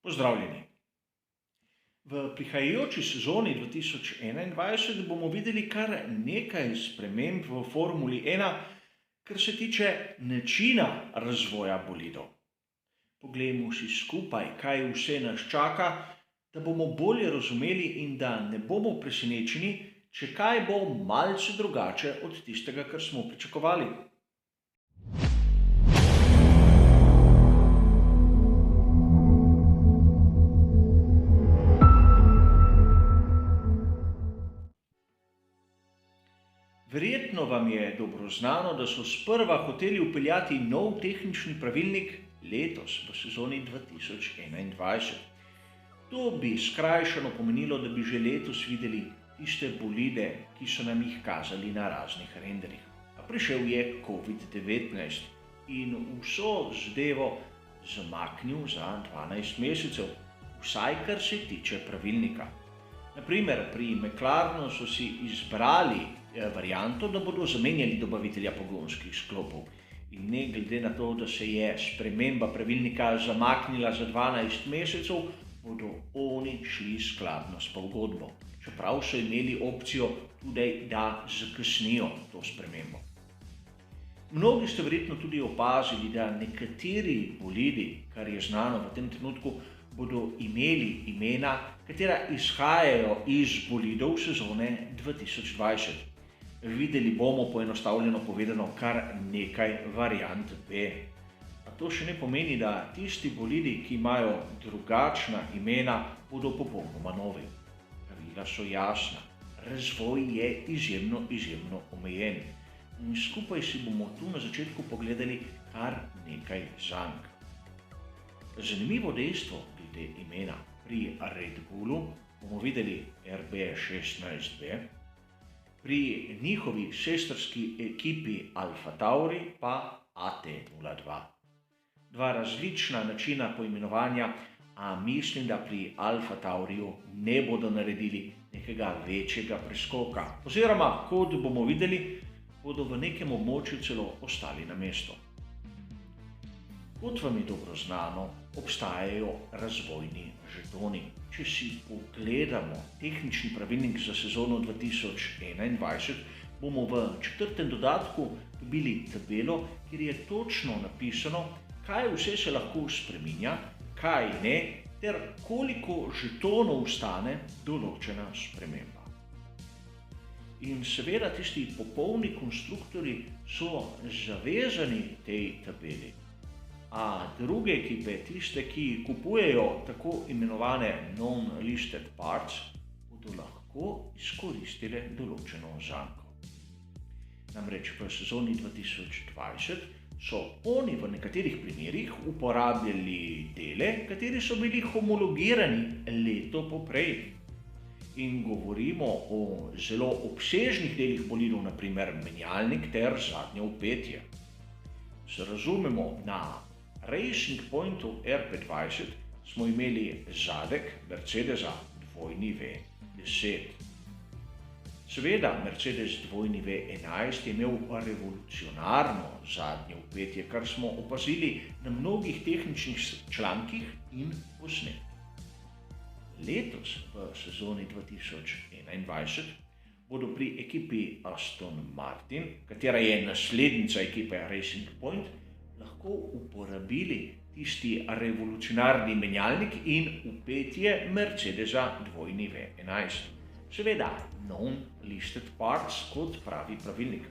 Pozdravljeni. V prihajajoči sezoni 2021 bomo videli kar nekaj sprememb v Formuli 1, kar se tiče načina razvoja bolidov. Poglejmo si skupaj, kaj vse nas čaka, da bomo bolje razumeli in da ne bomo presenečeni, če kaj bo malce drugače od tistega, kar smo pričakovali. Verjetno vam je dobro znano, da so sprva hoteli vpeljati nov tehnični pravilnik letos v sezoni 2021. To bi skrajšano pomenilo, da bi že letos videli tiste bolide, ki so nam jih kazali na raznih renderih. A prišel je COVID-19 in vso zadevo zamaknil za 12 mesecev, vsaj kar se tiče pravilnika. Naprimer, pri McLarenu so si izbrali varianto, da bodo zamenjali dobavitelja pogonskih sklopov. In ne glede na to, da se je sprememba pravilnika zamaknila za 12 mesecev, bodo oni šli skladno s pogodbo. Čeprav so imeli opcijo tudi, da zakasnijo to spremembo. Mnogi ste verjetno tudi opazili, da nekateri bolidi, kar je znano v tem trenutku, bodo imeli imena, katera izhajajo iz bolidov sezone 2020. Videli bomo, poenostavljeno povedano, kar nekaj variant B. A to še ne pomeni, da tisti bolidi, ki imajo drugačna imena, bodo popolnoma novi. Pravila so jasna, razvoj je izjemno omejen. In skupaj si bomo tu na začetku pogledali kar nekaj zank. Zanimivo dejstvo glede imena. Pri Red Bullu bomo videli RB16B, pri njihovi sestrski ekipi Alfa Tauri pa AT02. Dva različna načina poimenovanja, a mislim, da pri Alfa Tauriju ne bodo naredili nekega večjega preskoka. Oziroma, kot bomo videli, bodo v nekem območju celo ostali na mestu. Kot vam je dobro znano, obstajajo razvojni žetoni. Če si pogledamo tehnični pravilnik za sezono 2021, bomo v 4. dodatku dobili tabelo, kjer je točno napisano, kaj vse se lahko spreminja, kaj ne, ter koliko žetonov stane določena sprememba. In seveda tisti popolni konstruktorji so zavezani tej tabeli. A druge ekipe, tiste, ki kupujejo tako imenovane non-listed parts, bodo lahko izkoristile določeno zanko. Namreč v sezoni 2020 so oni v nekaterih primerih uporabljali dele, kateri so bili homologirani leto poprej. In govorimo o zelo obsežnih delih bolidov, naprimer menjalnik ter zadnje vpetje. Se razumemo, na Racing Pointu RB20 smo imeli zadek Mercedesa W10. Seveda, Mercedes W11 je imel revolucionarno zadnje vpetje, kar smo opazili na mnogih tehničnih člankih in posnetkih. Letos v sezoni 2021 bodo pri ekipi Aston Martin, katera je naslednica ekipe Racing Point, lahko uporabili tisti revolucionarni menjalnik in vpetje Mercedesa W11. Seveda, non-listed parts, kot pravi pravilnik.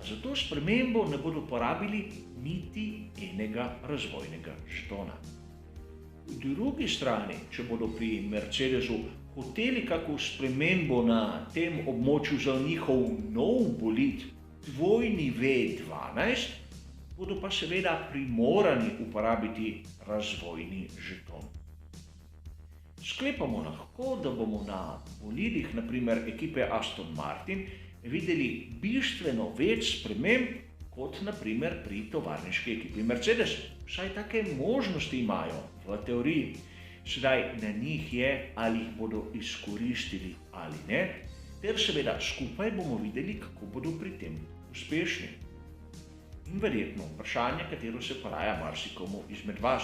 Za to spremembo ne bodo porabili niti enega razvojnega žetona. Po drugi strani, če bodo pri Mercedesu hoteli kakšno spremembo na tem območju za njihov nov bolid W12, bodo pa seveda primorani uporabiti razvojni žeton. Sklepamo lahko, da bomo na bolidih, naprimer ekipe Aston Martin, videli bistveno več sprememb kot naprimer pri tovarniški ekipi Mercedes. Vsaj take možnosti imajo v teoriji. Sedaj na njih je, ali jih bodo izkoristili ali ne, ter seveda skupaj bomo videli, kako bodo pri tem uspešni. In verjetno vprašanje, katero se poraja marsikomu izmed vas,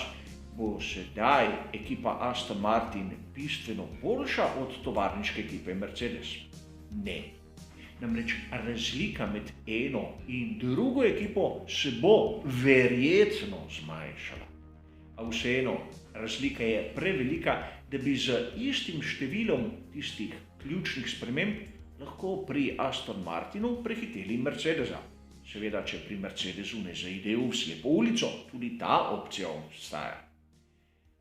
Bo sedaj ekipa Aston Martin bistveno boljša od tovarniške ekipe Mercedes? Ne. Namreč razlika med eno in drugo ekipo se bo verjetno zmanjšala. A vseeno, razlika je prevelika, da bi z istim številom tistih ključnih sprememb lahko pri Aston Martinu prehiteli Mercedesa. Seveda, če pri Mercedesu ne zaidejo v slepo ulico, tudi ta opcija obstaja.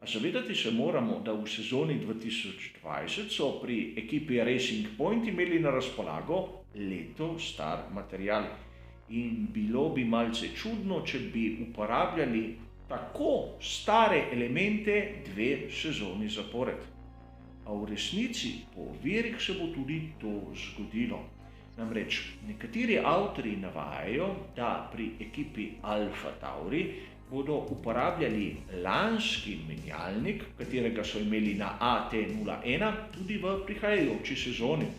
A zavedati se moramo, da v sezoni 2020 so pri ekipi Racing Point imeli na razpolago leto star material in bilo bi malce čudno, če bi uporabljali tako stare elemente 2 sezoni zapored. A v resnici po verih se bo tudi to zgodilo. Namreč nekateri avtorji navajajo, da pri ekipi Alfa Tauri bodo uporabljali lanski menjalnik, katerega so imeli na AT01, tudi v prihajajoči sezoni.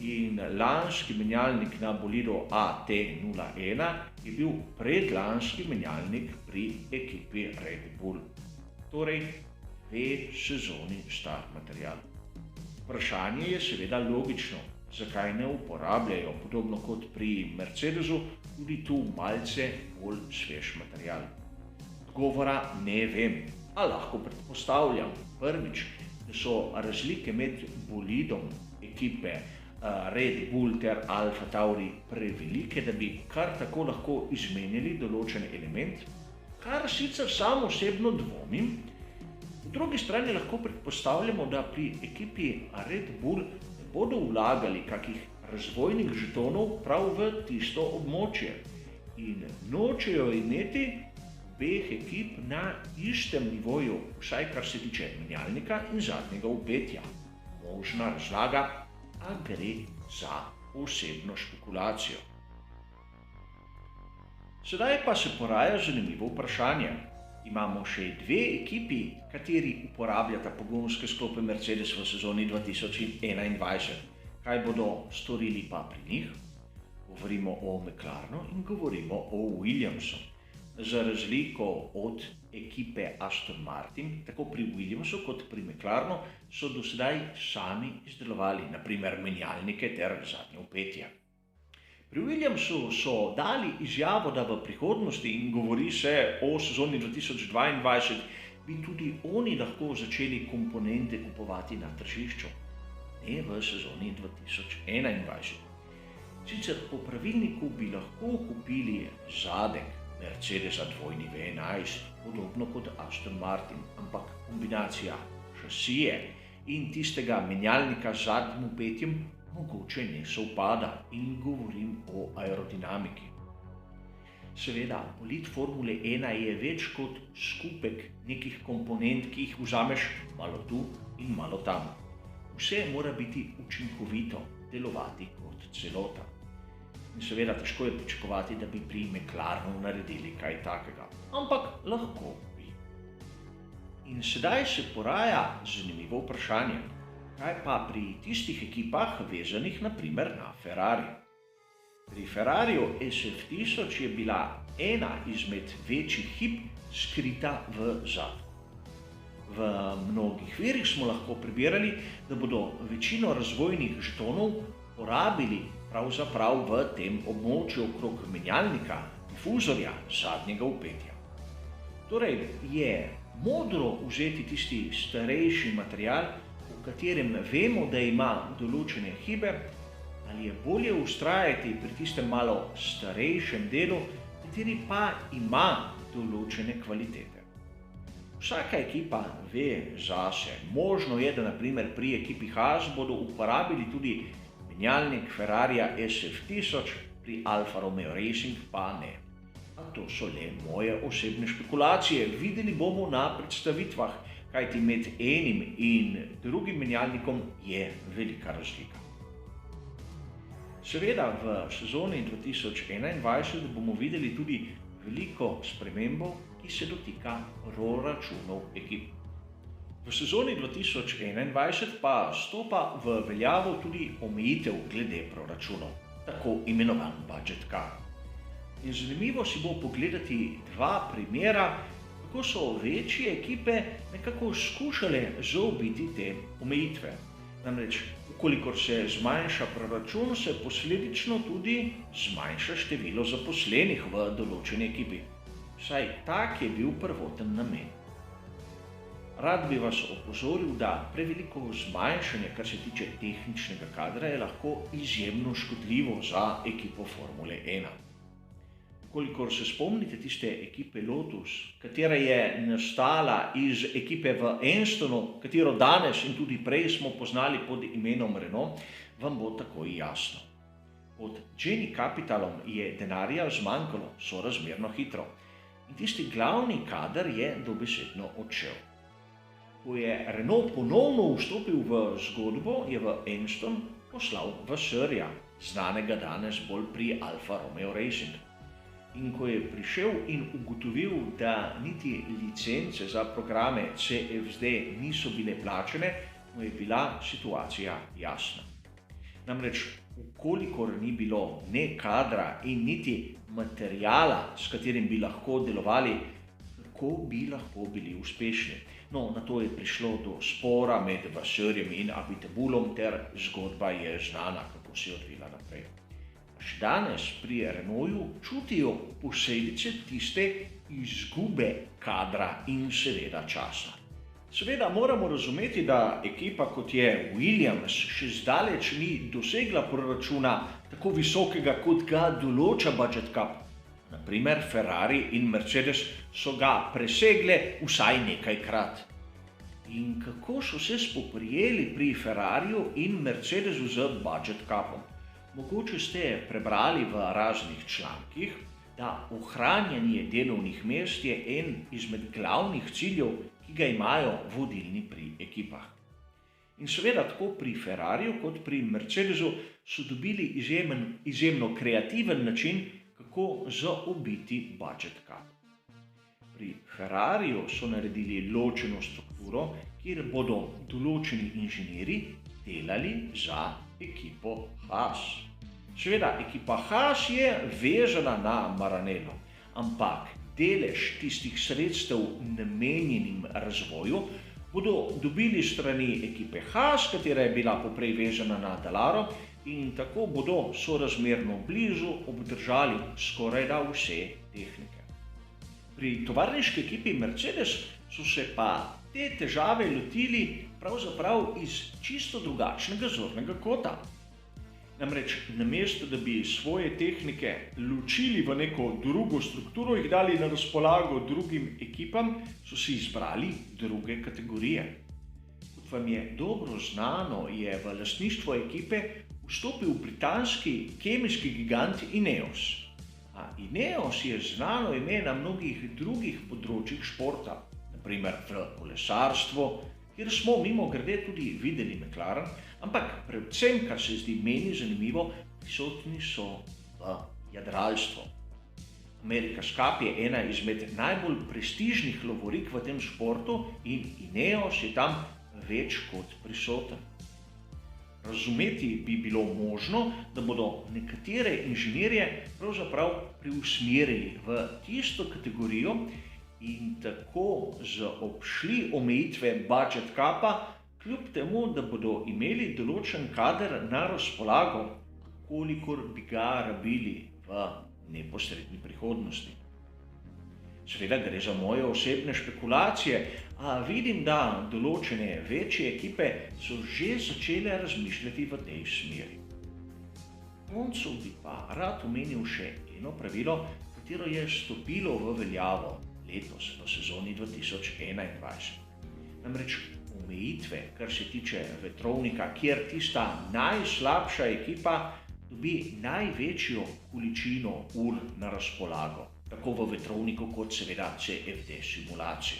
In lanski menjalnik na bolidu AT01 je bil predlanski menjalnik pri ekipi Red Bull. Torej, 2 sezoni star material. Vprašanje je seveda logično, zakaj ne uporabljajo, podobno kot pri Mercedesu, tudi tu malce bolj svež material. Odgovora ne vem, a lahko predpostavljam, prvič, da so razlike med bolidom ekipe Red Bull ter Alfa Tauri prevelike, da bi kar tako lahko izmenjali določen element, kar sicer sam osebno dvomim. Po drugi strani lahko predpostavljamo, da pri ekipi Red Bull ne bodo vlagali kakih razvojnih žetonov prav v tisto območje in nočejo imeti obeh ekip na istem nivoju, vsaj kar se tiče menjalnika in zadnjega vpetja. Možna razlaga, a gre za osebno špekulacijo. Sedaj pa se poraja zanimivo vprašanje. Imamo še 2 ekipi, kateri uporabljata pogonske sklope Mercedes v sezoni 2021. Kaj bodo storili pa pri njih? Govorimo o McLarenu in govorimo o Williamsu. Za razliko od ekipe Aston Martin, tako pri Williamsu kot pri McLarenu so do sedaj sami izdelovali naprimer menjalnike ter zadnje vpetje. Pri Williamsu so dali izjavo, da v prihodnosti, in govori se o sezoni 2022, bi tudi oni lahko začeli komponente kupovati na tržišču, ne v sezoni 2021. Sicer po pravilniku bi lahko kupili zadek Mercedesa dvojni V11, podobno kot Aston Martin, ampak kombinacija šasije in tistega menjalnika z zadnjim vpetjem mogoče ne sovpada in govorim o aerodinamiki. Seveda, bolid Formule 1 je več kot skupek nekih komponent, ki jih vzameš malo tu in malo tam. Vse mora biti učinkovito, delovati kot celota. In seveda težko je pričakovati, da bi pri McLarenu naredili kaj takega, ampak lahko bi. In sedaj se poraja zanimivo vprašanje. Kaj pa pri tistih ekipah vezanih naprimer na Ferrari? Pri Ferrariju SF1000 je bila ena izmed večjih hib skrita v zadku. V mnogih virih smo lahko prebirali, da bodo večino razvojnih žetonov porabili pravzaprav v tem območju okrog menjalnika, difuzorja, zadnjega vpetja. Torej je modro vzeti tisti starejši material, v katerem vemo, da ima določene hibe, ali je bolje vztrajati pri tistem malo starejšem delu, kateri pa ima določene kvalitete. Vsaka ekipa ve zase. Možno je, da naprimer pri ekipi Haas bodo uporabili tudi menjalnik Ferrarija SF1000, pri Alfa Romeo Racing pa ne. A to so le moje osebne špekulacije. Videli bomo na predstavitvah, kajti med enim in drugim menjalnikom je velika razlika. Seveda v sezoni 2021 bomo videli tudi veliko spremembo, ki se dotika proračunov ekip. V sezoni 2021 pa stopa v veljavo tudi omejitev glede proračunov, tako imenovan budget car. In zanimivo si bo pogledati 2 primera, kako so večje ekipe nekako skušale zaobiti te omejitve. Namreč, ukolikor se zmanjša proračun, se posledično tudi zmanjša število zaposlenih v določeni ekipi. Vsaj tak je bil prvoten namen. Rad bi vas opozoril, da preveliko zmanjšanje, kar se tiče tehničnega kadra, je lahko izjemno škodljivo za ekipo Formule 1. Kolikor se spomnite tiste ekipe Lotus, katera je nastala iz ekipe v Enstonu, katero danes in tudi prej smo poznali pod imenom Renault, vam bo takoj jasno. Pod Genie Capitalom je denarja zmanjkalo sorazmerno hitro in tisti glavni kader je dobesedno odšel. Ko je Renault ponovno vstopil v zgodbo, je v Enston poslal Vassarja, znanega danes bolj pri Alfa Romeo Racing. In ko je prišel in ugotovil, da niti licence za programe CFD niso bile plačene, mu je bila situacija jasna. Namreč, ukolikor ni bilo ne kadra in niti materijala, s katerim bi lahko delovali, kako bi lahko bili uspešni. No, na to je prišlo do spora med Vassarjem in Abiteboulom ter zgodba je znana, kako se je odvila naprej. Še danes pri Renaultu čutijo posledice tiste izgube kadra in seveda časa. Seveda moramo razumeti, da ekipa kot je Williams še zdaleč ni dosegla proračuna tako visokega, kot ga določa budget cap. Naprimer Ferrari in Mercedes so ga presegle vsaj nekajkrat. In kako so se spoprijeli pri Ferrariju in Mercedesu z budget capom? Mogoče ste prebrali v raznih člankih, da ohranjanje delovnih mest je en izmed glavnih ciljev, ki ga imajo vodilni pri ekipah. In seveda tako pri Ferrariju kot pri Mercedesu so dobili izjemno kreativen način, kako zaobiti budget cap. Pri Ferrariju so naredili ločeno strukturo, kjer bodo določeni inženirji delali za ekipo Haas. Seveda, ekipa Haas je vezana na Maranello, ampak delež tistih sredstev namenjenim razvoju bodo dobili strani ekipe Haas, katera je bila poprej vezana na Dallara in tako bodo sorazmerno blizu obdržali skorajda vse tehnike. Pri tovarniški ekipi Mercedes so se pa te težave lotili pravzaprav iz čisto drugačnega zornega kota. Namreč, namesto da bi svoje tehnike ločili v neko drugo strukturo, jih dali na razpolago drugim ekipam, so si izbrali druge kategorije. Kot vam je dobro znano, je v lastništvo ekipe vstopil britanski kemijski gigant Ineos. A Ineos je znano ime na mnogih drugih področjih športa, naprimer v kolesarstvu, kjer smo mimogrede tudi videli McLaren, ampak predvsem, kar se zdi meni zanimivo, prisotni so v jadralstvu. America's Cup je ena izmed najbolj prestižnih lovorik v tem športu in Ineos je tam več kot prisoten. Razumeti bi bilo možno, da bodo nekatere inženirje pravzaprav preusmerili v tisto kategorijo in tako zaobšli omejitve budget capa, kljub temu, da bodo imeli določen kader na razpolago, kolikor bi ga rabili v neposredni prihodnosti. Seveda gre za moje osebne špekulacije, a vidim, da določene večje ekipe so že začele razmišljati v tej smeri. Na koncu bi pa rad omenil še eno pravilo, katero je stopilo v veljavo letos v sezoni 2021. Namreč omejitve, kar se tiče vetrovnika, kjer tista najslabša ekipa dobi največjo količino ur na razpolago, tako v vetrovniku kot seveda CFD simulaciji.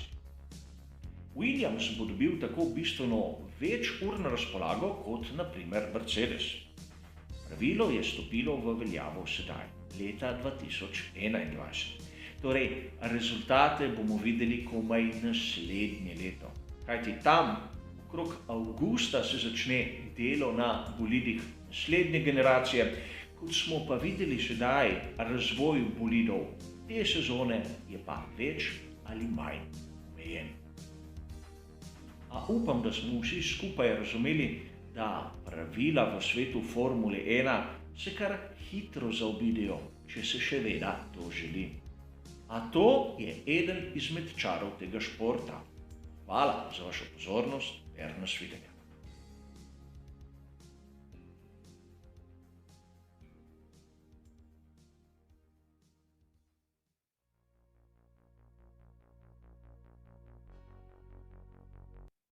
Williams bo dobil tako bistveno več ur na razpolago kot na primer Mercedes. Pravilo je stopilo v veljavo sedaj, leta 2021. Torej, rezultate bomo videli komaj naslednje leto. Kajti tam, okrog avgusta, se začne delo na bolidih naslednje generacije, kot smo pa videli sedaj razvoj bolidov te sezone, je pa več ali manj omejen. A upam, da smo vsi skupaj razumeli, da pravila v svetu Formule 1 se kar hitro zaobidejo, če se še seveda to želi. A to je eden izmed čarov tega športa. Hvala za vašo pozornost ter nasvidenje.